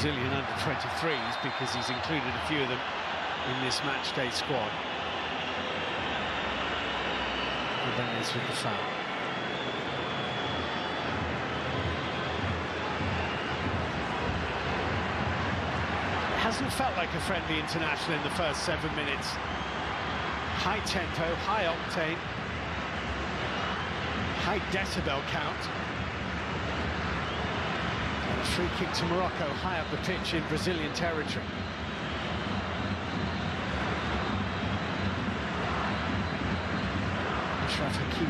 Brazilian under-23s because he's included a few of them in this matchday squad. Ibanez with the foul. It hasn't felt like a friendly international in the first 7 minutes. High tempo, high octane, high decibel count. And a free kick to Morocco, high up the pitch in Brazilian territory.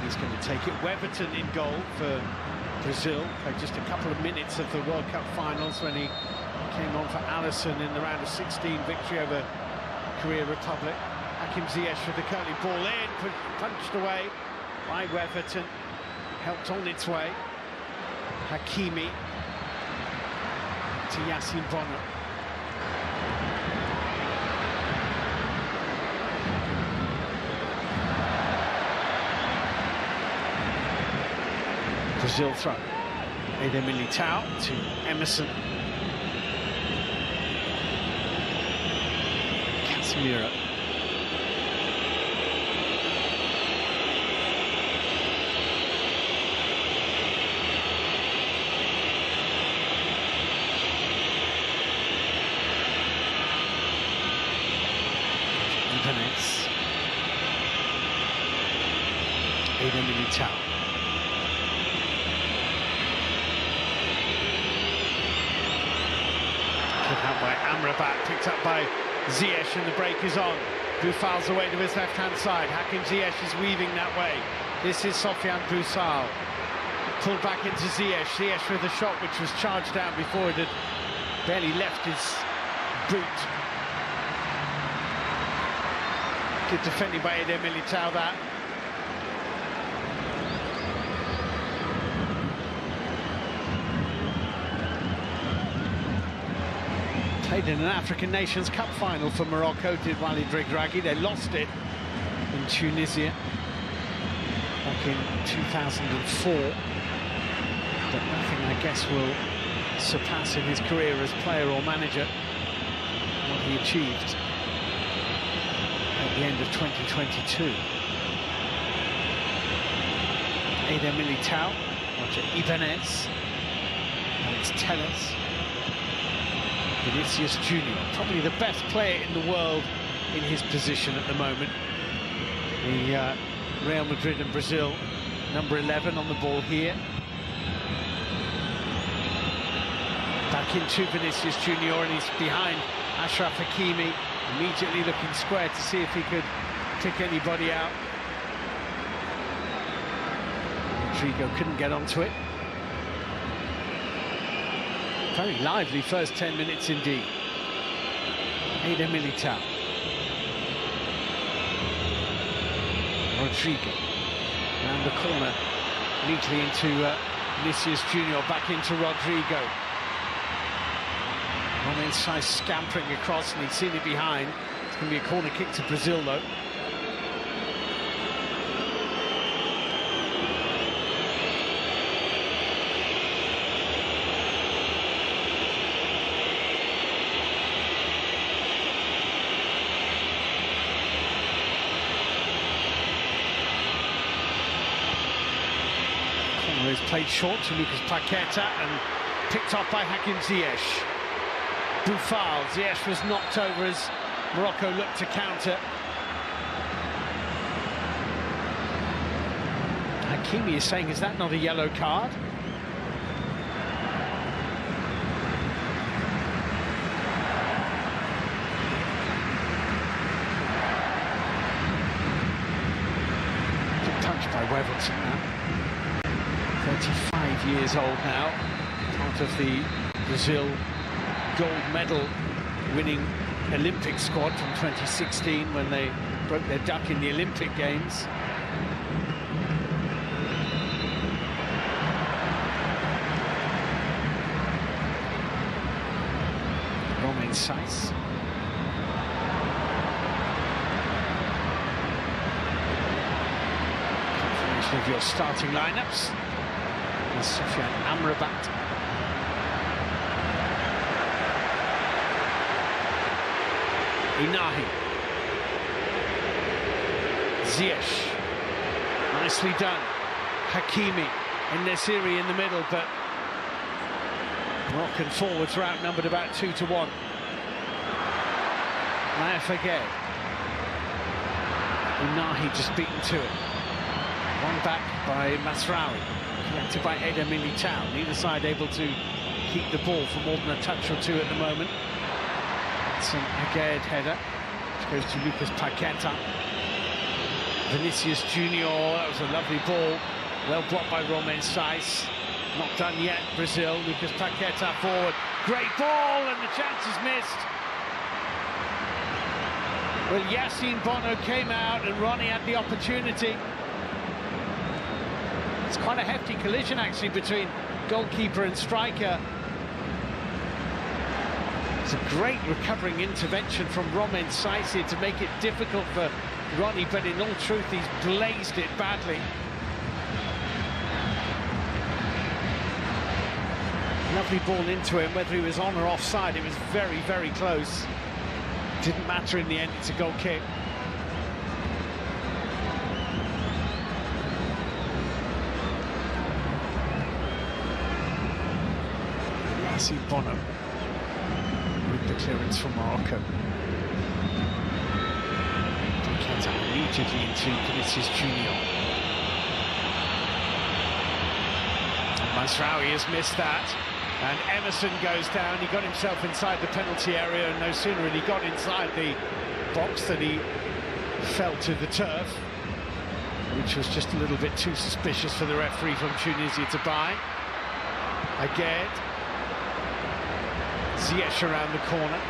He's going to take it. Weberton in goal for Brazil. Played just a couple of minutes of the World Cup finals when he came on for Alisson in the round of 16 victory over Korea Republic. Hakim Ziyech with the curling ball in, punched away by Weberton. Helped on its way. Hakimi to Yassine Bonner. Brazil throw. Eder Militao to Emerson. Casemiro. Ibanez. Eder Militao. Out by Amrabat, picked up by Ziyech, and the break is on. Boufal's away to his left-hand side. Hakim Ziyech is weaving that way. This is Sofiane Boufal. Pulled back into Ziyech. Ziyech with a shot which was charged down before it had barely left his boot. Good defending by Eder Militao, that. Played in an African Nations Cup final for Morocco, did Walid Regragui. They lost it in Tunisia back in 2004. But nothing, I guess, will surpass in his career as player or manager what he achieved at the end of 2022. Eder Militao, Roger Ibanez, Alex Telles. Vinicius Junior, probably the best player in the world in his position at the moment. The Real Madrid and Brazil, number 11 on the ball here. Back into Vinicius Junior, and he's behind Achraf Hakimi, immediately looking square to see if he could pick anybody out. Rodrigo couldn't get onto it. Very lively first 10 minutes indeed. Eder Militao. Rodrigo. Round the corner. Neatly into Vinicius Junior. Back into Rodrigo. One inside scampering across, and he'd seen it behind. It's going to be a corner kick to Brazil, though. Is played short to Lucas Paqueta and picked off by Hakim Ziyech. Boufal. Ziyech was knocked over as Morocco looked to counter. Hakimi is saying, is that not a yellow card? Good touch by Weberton now. 35 years old now, part of the Brazil gold medal winning Olympic squad from 2016 when they broke their duck in the Olympic Games. Romain Saiz. Confirmation of your starting lineups. Sofiane Amrabat. Inahi. Ziyech. Nicely done. Hakimi and Nesiri in the middle, but Moroccan forwards are outnumbered about 2-1. Fagay. Inahi just beaten to it. One back by Masraoui, collected by Eder Militao. Neither side able to keep the ball for more than a touch or two at the moment. It's an Agayed header, which goes to Lucas Paqueta. Vinicius Junior, that was a lovely ball. Well blocked by Romain Saiz. Not done yet, Brazil. Lucas Paqueta forward. Great ball, and the chance is missed. Well, Yassine Bono came out, and Ronnie had the opportunity. It's quite a hefty collision, actually, between goalkeeper and striker. It's a great recovering intervention from Romain Saiz here to make it difficult for Ronnie, but in all truth, he's blazed it badly. Lovely ball into him, whether he was on or offside, it was very, very close. Didn't matter in the end, it's a goal kick. Yassine Bono with the clearance from Morocco. Immediately into Vinicius Junior. Masraoui has missed that, and Emerson goes down. He got himself inside the penalty area, and no sooner had he got inside the box than he fell to the turf, which was just a little bit too suspicious for the referee from Tunisia to buy. Again, Ziyech around the corner.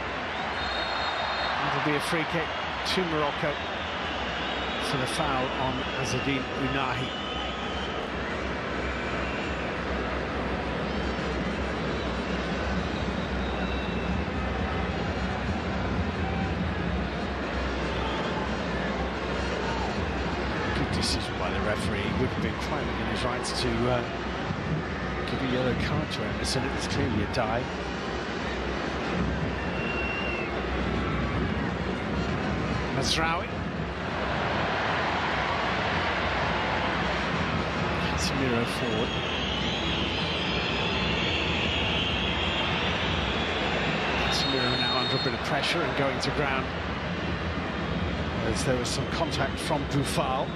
That'll be a free kick to Morocco for the foul on Azzedine Ounahi. Good decision by the referee. He would have been quite within his rights to give a yellow card to Emerson. It was clearly a dive. Masraoui. Casemiro forward. Casemiro now under a bit of pressure and going to ground, as there was some contact from Boufal.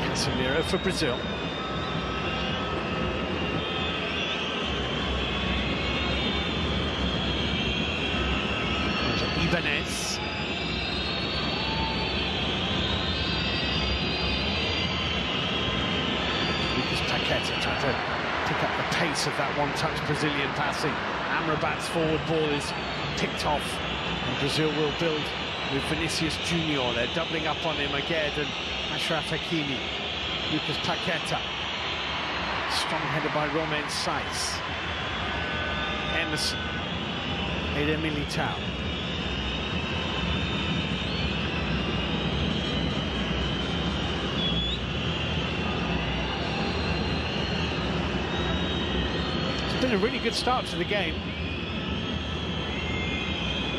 Casemiro for Brazil. Ibanez. Lucas Paqueta trying to pick up the pace of that one-touch Brazilian passing. Amrabat's forward ball is picked off, and Brazil will build with Vinicius Junior. They're doubling up on him again, and Achraf Hakimi. Lucas Paqueta. Strong header by Romain Saiz. Emerson. Eder Militao. It's been a really good start to the game.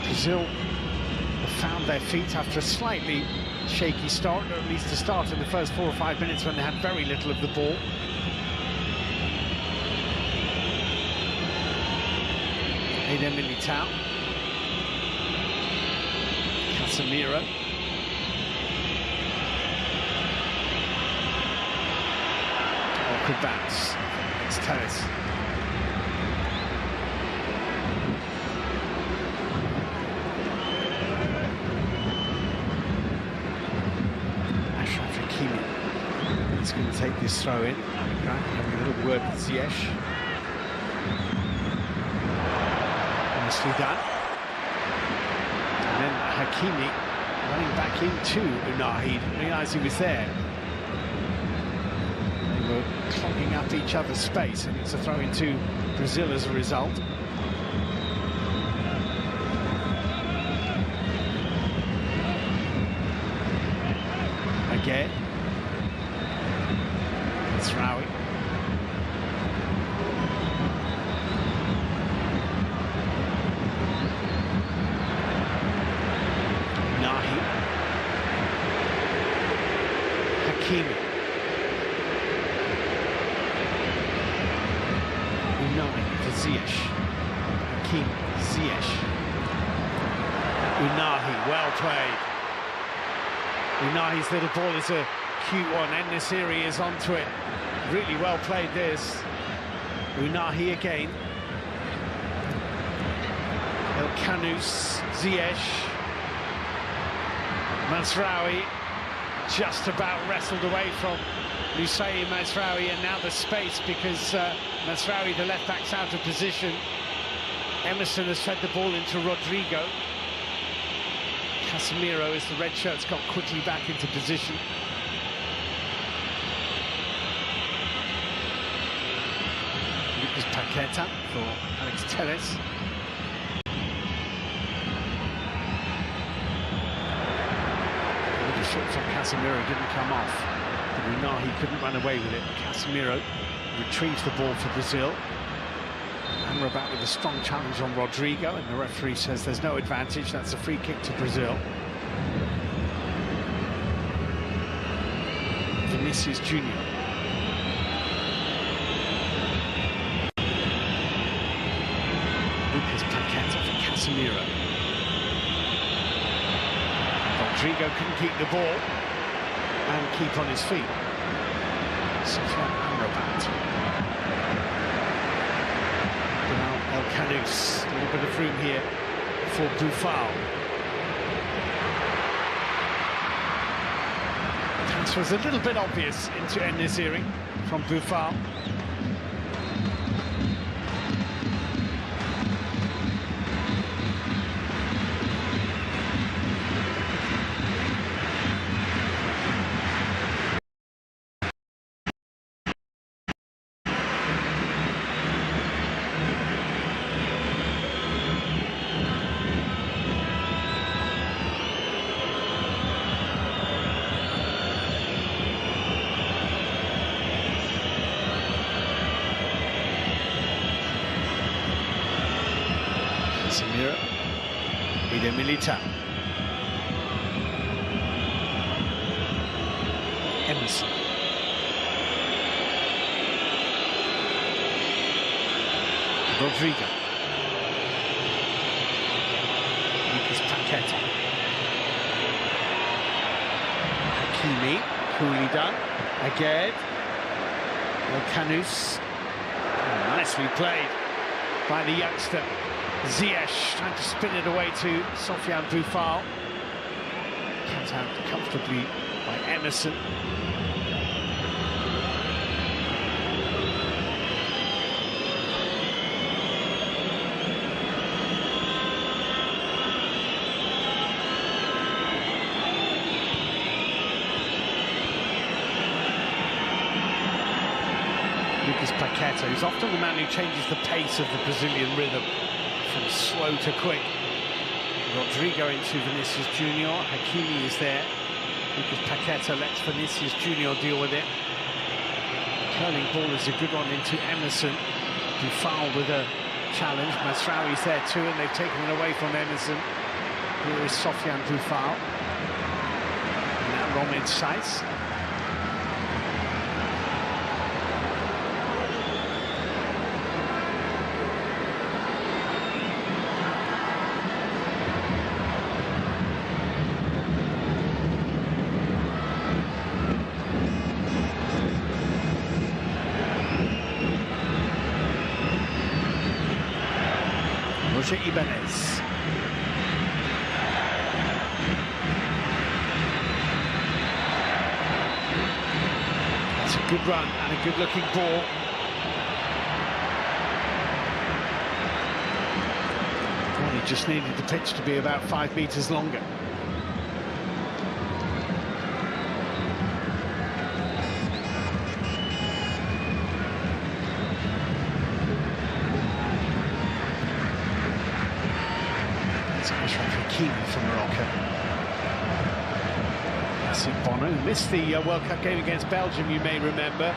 Brazil have found their feet after a slightly shaky start, or at least a start in the first 4 or 5 minutes when they had very little of the ball. Eder Militao. Casemiro. Awkward bounce. It's Terrace. He's going to take this throw in. Having a little word with Ziyech. Nicely done. And then Hakimi running back into Ounahi. Didn't realise he was there. They were clogging up each other's space, and it's a throw into Brazil as a result. Again. Masraoui. Hakimi. Unai for Ziyech. Hakimi, Ziyech. Unahi, well played. Unahi's little ball is a cute one. En-Nesyri is onto it. Really well played this. Unahi again. El Kanous, Ziyech. Mazraoui just about wrestled away from Lucey Mazraoui, and now the space because Mazraoui, the left back's out of position. Emerson has fed the ball into Rodrigo. Casemiro, as the red shirts got quickly back into position. Lucas Paqueta for Alex Telles. The shot from Casemiro didn't come off. But Unahi couldn't run away with it. Casemiro retrieves the ball for Brazil. Amrabat with a strong challenge on Rodrigo, and the referee says there's no advantage. That's a free kick to Brazil. Vinicius Junior. Lucas Paqueta for Casemiro. Rodrigo couldn't keep the ball and keep on his feet. Sofiane Amrabat. El Kanous, a little bit of room here for Boufal. The transfer was a little bit obvious into En-Nesyri from Boufal. Casemiro, Eder Militao. Emerson. Rodrigo. Lucas Paqueta. Hakimi, coolly done. Again. El Kanous. Oh, nicely played by the youngster. Ziyech trying to spin it away to Sofiane Boufal. Cut out comfortably by Emerson. Lucas Paqueta, who's often the man who changes the pace of the Brazilian rhythm from slow to quick. Rodrigo into Vinicius Junior. Hakimi is there. Lucas Paqueta lets Vinicius Junior deal with it. Curling ball is a good one into Emerson. Boufal with a challenge. Mazraoui's there too, and they've taken it away from Emerson. Here is Sofiane Boufal. And now Romain Saiz. Ibanez. That's a good run and a good looking ball. Well, he just needed the pitch to be about 5 meters longer. From Morocco. Bono missed the World Cup game against Belgium, you may remember.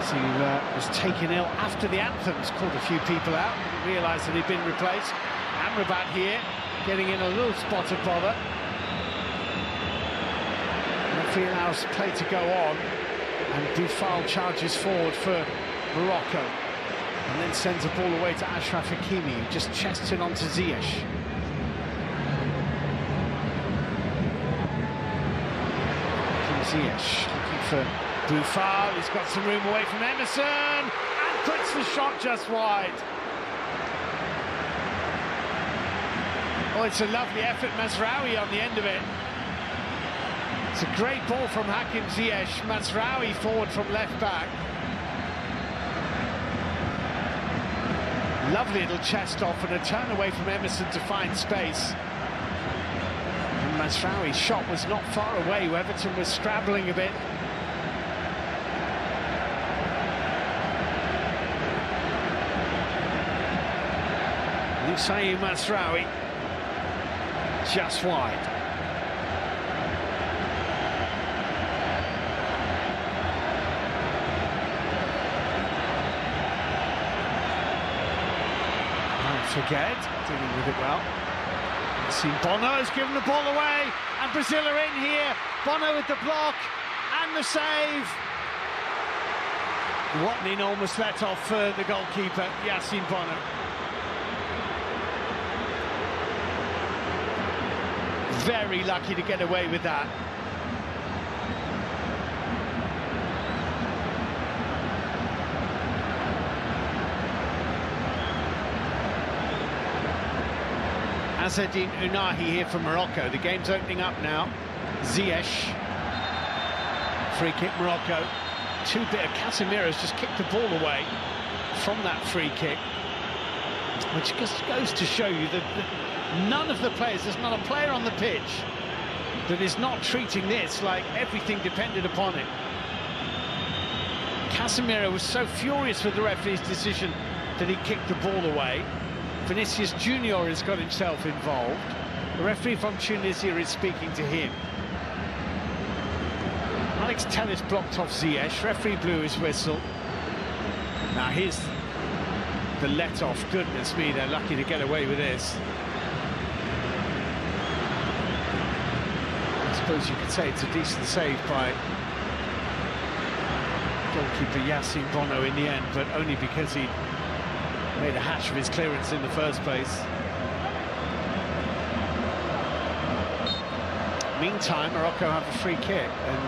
So he was taken ill after the anthems, called a few people out, didn't realise that he'd been replaced. Amrabat here, getting in a little spot of bother. Referee allows play to go on, and Boufal charges forward for Morocco, and then sends the ball away to Achraf Hakimi, who just chests it onto Ziyech. Ziyech looking for Boufal, he's got some room away from Emerson, and puts the shot just wide. Oh, it's a lovely effort, Mazraoui on the end of it. It's a great ball from Hakim Ziyech, Mazraoui forward from left back. Lovely little chest off and a turn away from Emerson to find space. And Mazraoui's shot was not far away, Everton was scrabbling a bit. Hussein Mazraoui, just wide. Forget, dealing with it well. See, Bono has given the ball away, and Brazil are in here. Bono with the block and the save. What an enormous let-off for the goalkeeper, Yassine Bono. Very lucky to get away with that. Azzedine Ounahi here from Morocco. The game's opening up now. Ziyech. Free kick, Morocco. Two-bit of Casemiro's just kicked the ball away from that free kick, which just goes to show you that none of the players, there's not a player on the pitch that is not treating this like everything depended upon it. Casemiro was so furious with the referee's decision that he kicked the ball away. Vinicius Junior has got himself involved. The referee from Tunisia is speaking to him. Alex Telles blocked off Ziyech. Referee blew his whistle. Now here's the let-off. Goodness me, they're lucky to get away with this. I suppose you could say it's a decent save by goalkeeper Yassine Bono in the end, but only because he made a hash of his clearance in the first place. Meantime, Morocco have a free kick, and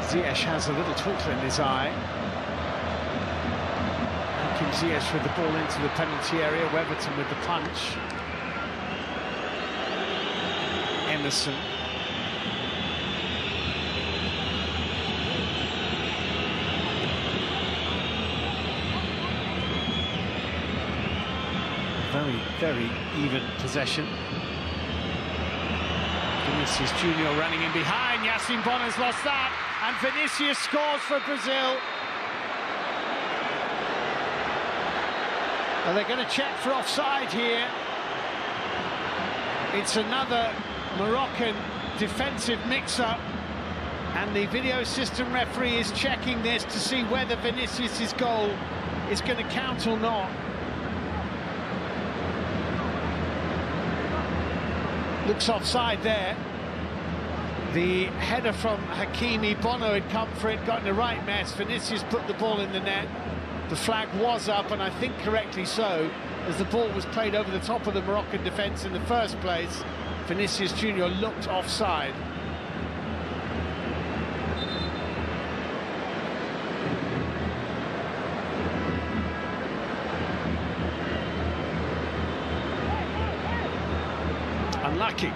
Ziyech has a little twinkle in his eye. Hakim Ziyech with the ball into the penalty area, Weverton with the punch. Emerson. Very, very even possession. Vinicius Junior running in behind. Yassine Bono's lost that, and Vinicius scores for Brazil. Are they going to check for offside here? It's another Moroccan defensive mix-up, and the video system referee is checking this to see whether Vinicius's goal is going to count or not. Looks offside there. The header from Hakimi, Bono had come for it, got in the right mess. Vinicius put the ball in the net. The flag was up, and I think correctly so, as the ball was played over the top of the Moroccan defence in the first place. Vinicius Junior looked offside. Unlucky.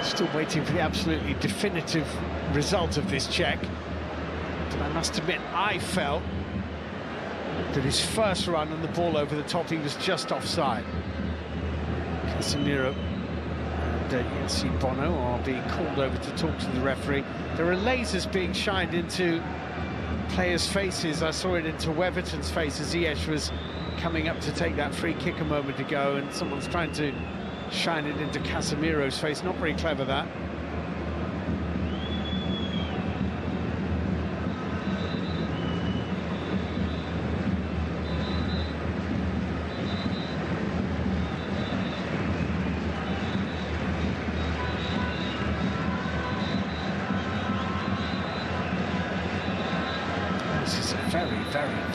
Still waiting for the absolutely definitive result of this check. But I must admit, I felt that his first run on the ball over the top, he was just offside. Casemiro and Yassine Bono are being called over to talk to the referee. There are lasers being shined into players' faces. I saw it into Weverton's face as Ziyech was coming up to take that free kick a moment ago, and someone's trying to shine it into Casemiro's face. Not very clever, that.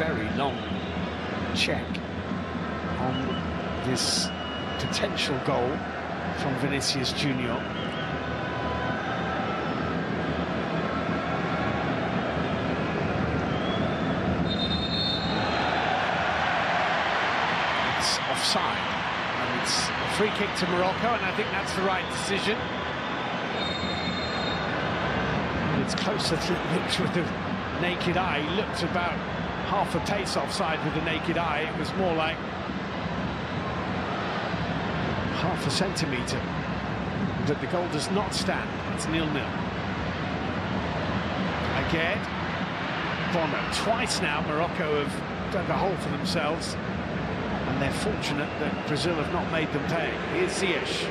very long check on this potential goal from Vinicius Junior. It's offside, and it's a free kick to Morocco, and I think that's the right decision. It's closer to looked with the naked eye. He looked about half a pace offside with the naked eye. It was more like half a centimetre. But the goal does not stand. It's 0-0. Again, Bono. Twice now Morocco have dug a hole for themselves, and they're fortunate that Brazil have not made them pay. Here's Ziyech.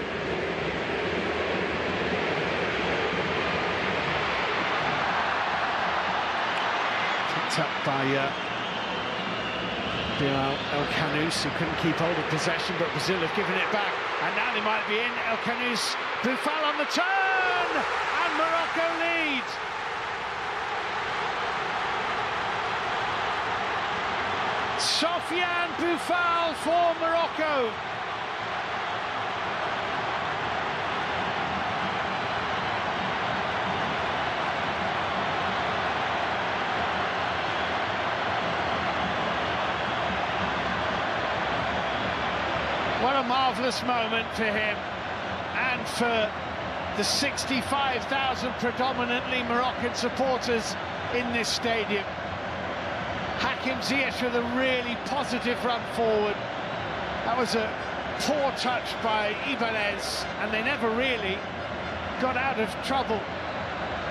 Picked up by El Canous, who couldn't keep hold of possession, but Brazil have given it back, and now they might be in. El Canous, Boufal on the turn, and Morocco lead. Sofiane Boufal for Morocco. What a marvellous moment for him and for the 65,000 predominantly Moroccan supporters in this stadium. Hakim Ziyech with a really positive run forward. That was a poor touch by Ibanez, and they never really got out of trouble.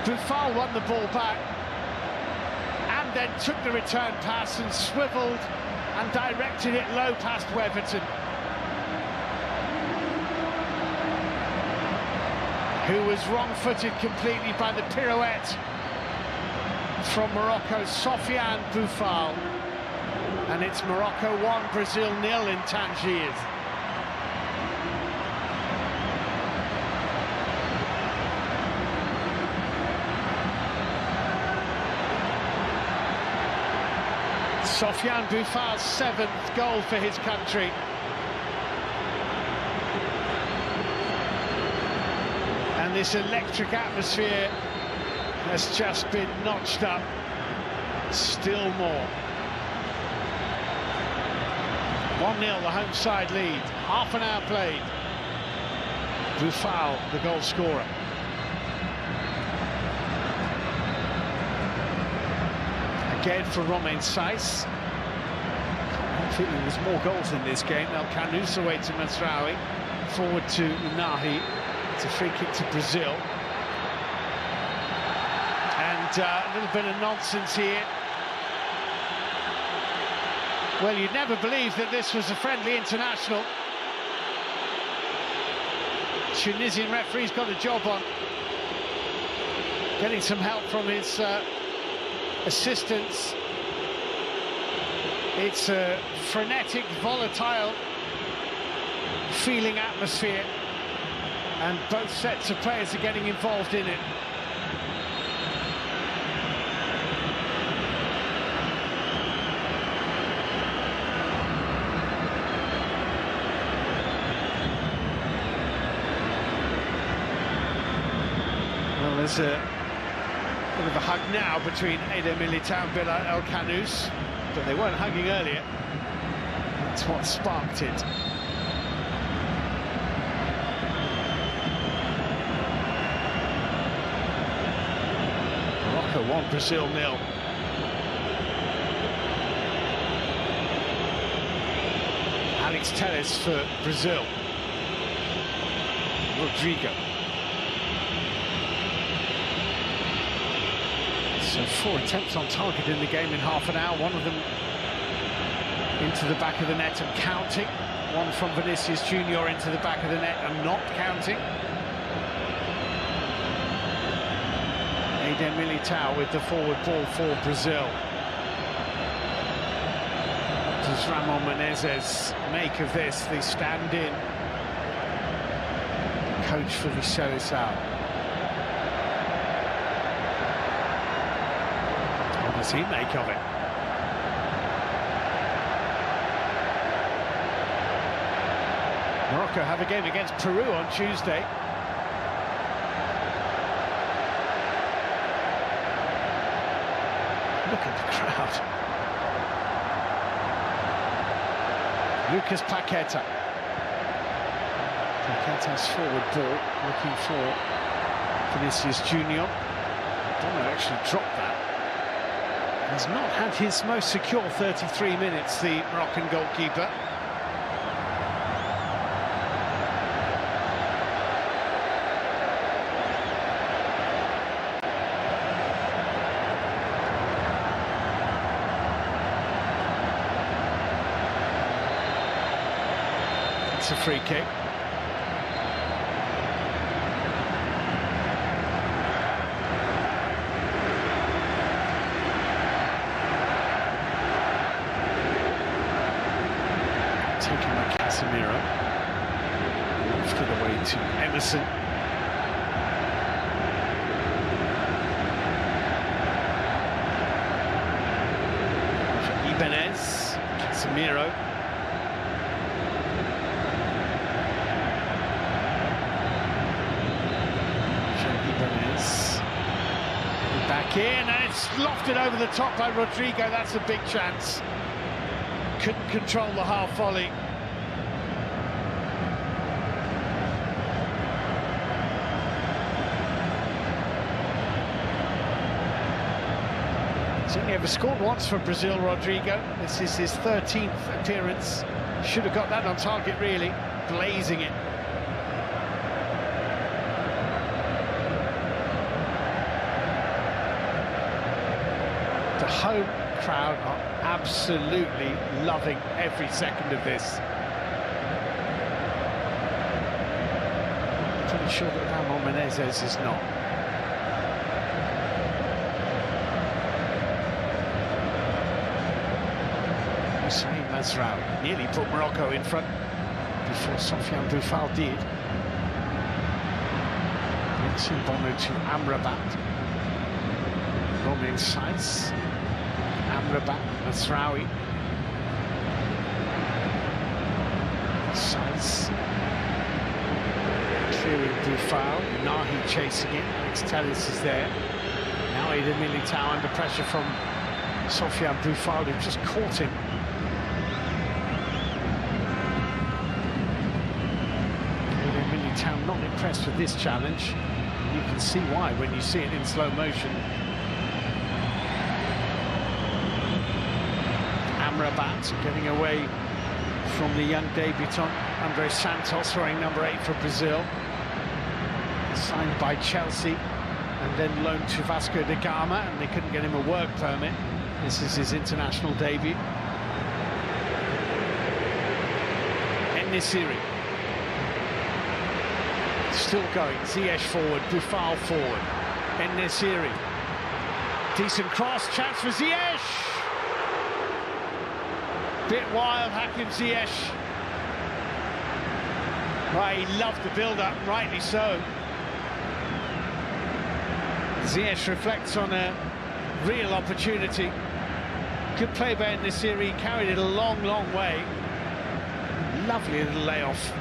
Boufal won the ball back and then took the return pass and swivelled and directed it low past Weverton, who was wrong-footed completely by the pirouette from Morocco's Sofiane Boufal. And it's Morocco 1, Brazil 0 in Tangier. Sofiane Boufal's 7th goal for his country. And this electric atmosphere has just been notched up still more. 1-0, the home side lead. Half an hour played. Boufal, the goal scorer. Again for Romain Saiss. I think there's more goals in this game. El Canous away to Mazraoui. Forward to Nahi. It's a free kick to Brazil. And a little bit of nonsense here. Well, you'd never believe that this was a friendly international. Tunisian referee's got a job on. Getting some help from his assistants. It's a frenetic, volatile feeling atmosphere, and both sets of players are getting involved in it. Well, there's a bit of a hug now between Eder Militao and El Canous, but they weren't hugging earlier. That's what sparked it. Morocco 1, Brazil 0. Alex Telles for Brazil. Rodrigo. So 4 attempts on target in the game in half an hour, one of them into the back of the net and counting, one from Vinicius Junior into the back of the net and not counting. Eder Militao with the forward ball for Brazil. What does Ramon Menezes make of this, the stand-in coach for the Seleção? What does he make of it? Morocco have a game against Peru on Tuesday. Look at the crowd. Lucas Paqueta. Paqueta's forward ball, looking for Vinicius Junior. Bono actually dropped that. He's not had his most secure 33 minutes, the Moroccan goalkeeper. It's a free kick. Taken by Casemiro. Lifted away to Emerson. Ibanez. Casemiro. Back in, and it's lofted over the top by Rodrigo. That's a big chance. Couldn't control the half volley. He's only ever scored once for Brazil, Rodrigo. This is his 13th appearance. Should have got that on target, really. Blazing it. The home crowd are absolutely loving every second of this. Pretty sure that Ramon Menezes is not. Hussein Mazraoui nearly put Morocco in front before Sofiane Boufal did. Mixing Bono to Amrabat. Romain Saïss. Amrabat, Mazraoui. Saïss. Clearing Boufal. Nahi chasing it. Alex Telles is there. Now Eder Militao under pressure from Sofiane Boufal, who just caught him. Eder Militao not impressed with this challenge. You can see why when you see it in slow motion. Amrabat getting away from the young debutant André Santos, wearing number 8 for Brazil, signed by Chelsea and then loaned to Vasco da Gama, and they couldn't get him a work permit. This is his international debut. En-Nesyri still going. Ziyech forward, Boufal forward. En-Nesyri, decent cross, chance for Ziyech. Bit wild, Hakim Ziyech. Right, he loved the build-up, rightly so. Ziyech reflects on a real opportunity. Good play by En-Nesyri, carried it a long, long way. Lovely little layoff.